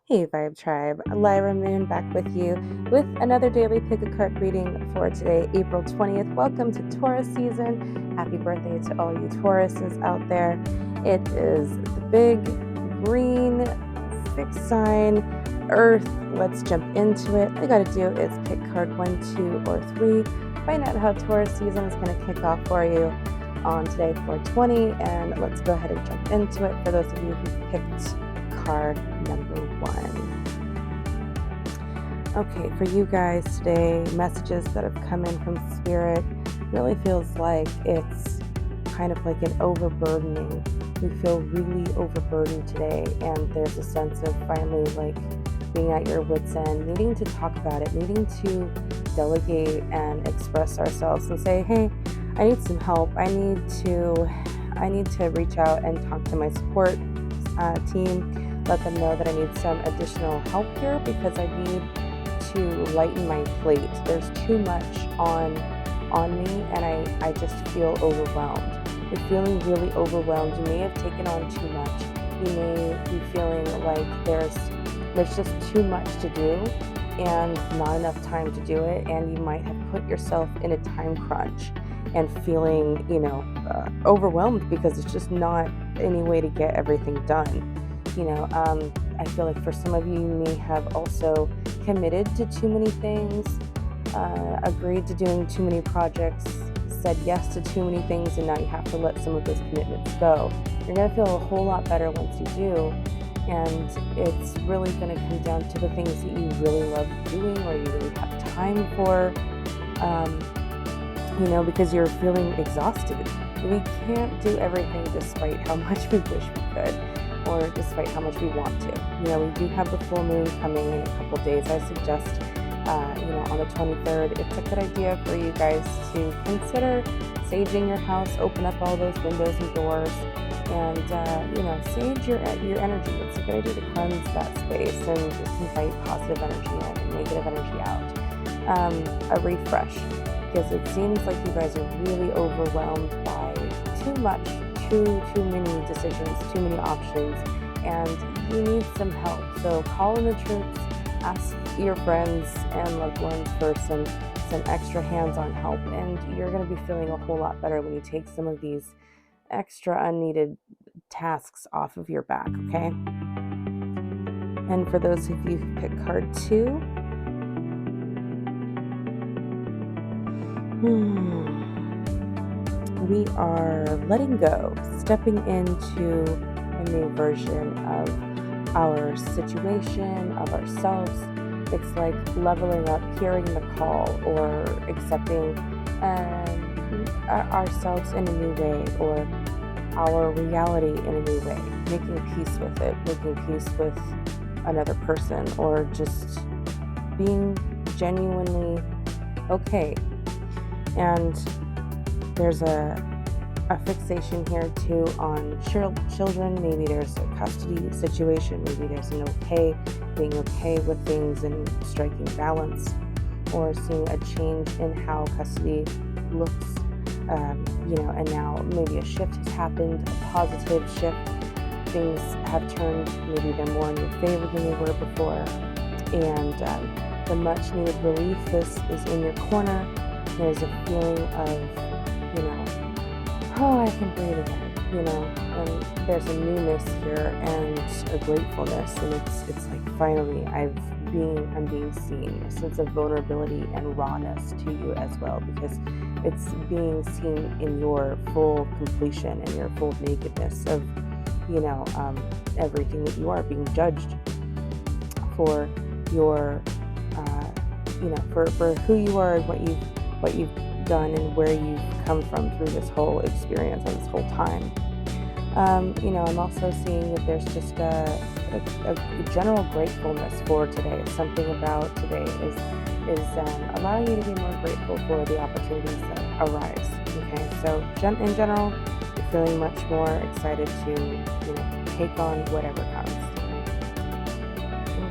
Hey Vibe Tribe, Lyra Moon back with you with another daily pick a card reading for today, April 20th. Welcome to Taurus season. Happy birthday to all you Tauruses out there. It is the big green fixed sign, Earth. Let's jump into it. All you gotta do is pick card 1, 2, or 3. Find out how Taurus season is going to kick off for you on today, 420, and let's go ahead and jump into it for those of you who picked card number 1. Okay, for you guys today, messages that have come in from Spirit really feels like it's kind of like an overburdening. We feel really overburdened today, and there's a sense of finally like being at your wit's end, needing to talk about it, needing to delegate and express ourselves and say, hey, I need some help. I need to reach out and talk to my support team, let them know that I need some additional help here because I need to lighten my plate. There's too much on me, and I just feel overwhelmed. You're feeling really overwhelmed. You may have taken on too much. You may be feeling like there's just too much to do and not enough time to do it, and you might have put yourself in a time crunch and feeling, overwhelmed because it's just not any way to get everything done. I feel like for some of you, you may have also committed to too many things, agreed to doing too many projects, said yes to too many things, and now you have to let some of those commitments go. You're going to feel a whole lot better once you do, and it's really going to come down to the things that you really love doing or you really have time for, because you're feeling exhausted. We can't do everything despite how much we wish we could, or despite how much we want to. We do have the full moon coming in a couple days. I suggest, on the 23rd, it's a good idea for you guys to consider saging your house, open up all those windows and doors, and, sage your energy. It's a good idea to cleanse that space and just invite positive energy in and negative energy out. A refresh, because it seems like you guys are really overwhelmed by too much, too many decisions, too many options, and you need some help. So call in the troops, ask your friends and loved ones for some extra hands-on help, and you're going to be feeling a whole lot better when you take some of these extra unneeded tasks off of your back, okay? And for those of you who pick card 2, we are letting go, stepping into a new version of our situation, of ourselves. It's like leveling up, hearing the call, or accepting ourselves in a new way, or our reality in a new way, making peace with it, making peace with another person, or just being genuinely okay. And there's a fixation here too on children. Maybe there's a custody situation. Maybe there's being okay with things and striking balance, or seeing a change in how custody looks. And now maybe a shift has happened, a positive shift. Things have turned, maybe they're more in your favor than they were before. And the much needed relief is in your corner. There's a feeling of, I can breathe again, and there's a newness here and a gratefulness, and it's like finally I'm being seen, a sense of vulnerability and rawness to you as well, because it's being seen in your full completion and your full nakedness of, everything that you are, being judged for your, for who you are and what you've done and where you've come from through this whole experience and this whole time. I'm also seeing that there's just a general gratefulness for today. Something about today is allowing you to be more grateful for the opportunities that arise. Okay, so in general, you're feeling much more excited to take on whatever comes.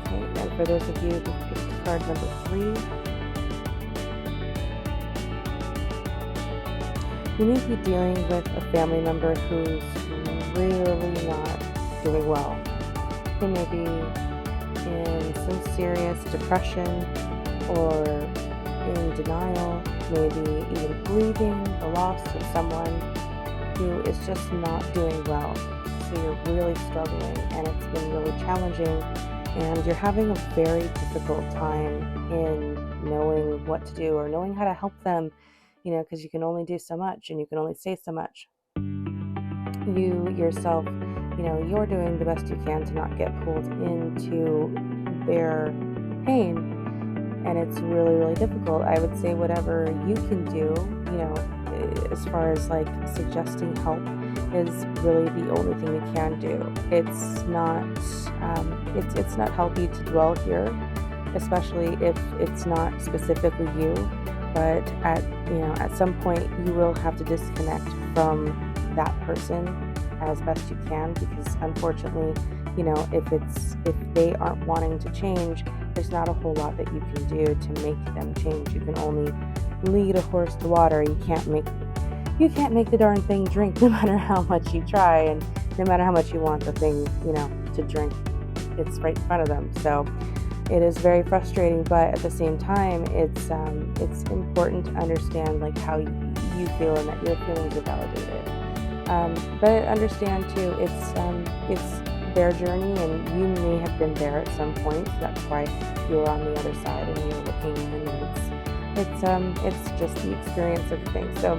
Okay, and for those of you who picked card number 3, you may be dealing with a family member who's really not doing well. They may be in serious depression or in denial, maybe even grieving the loss of someone who is just not doing well. So you're really struggling and it's been really challenging, and you're having a very difficult time in knowing what to do or knowing how to help them, because you can only do so much and you can only say so much. You yourself, you're doing the best you can to not get pulled into their pain, and it's really, really difficult. I would say whatever you can do, as far as like suggesting help, is really the only thing you can do. It's not healthy to dwell here, especially if it's not specifically you. But at some point, you will have to disconnect from that person as best you can, because unfortunately, if they aren't wanting to change, there's not a whole lot that you can do to make them change. You can only lead a horse to water. You can't make the darn thing drink, no matter how much you try and no matter how much you want the thing, to drink. It's right in front of them. So it is very frustrating, but at the same time, it's important to understand like how you feel and that your feelings are validated. But understand too, it's their journey, and you may have been there at some point. So that's why you're on the other side and you're looking, and it's just the experience of the thing. So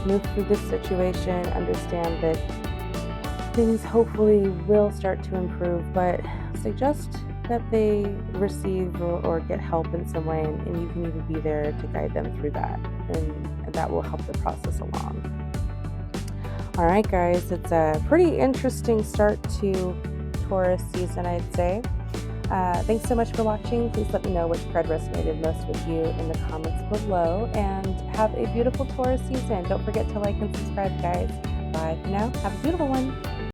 move through this situation. Understand that things hopefully will start to improve, but suggest that they receive or get help in some way, and you can even be there to guide them through that, and that will help the process along. All right, guys, it's a pretty interesting start to Taurus season, I'd say. Thanks so much for watching. Please let me know which card resonated most with you in the comments below, and have a beautiful Taurus season. Don't forget to like and subscribe, guys. Bye for now. Have a beautiful one.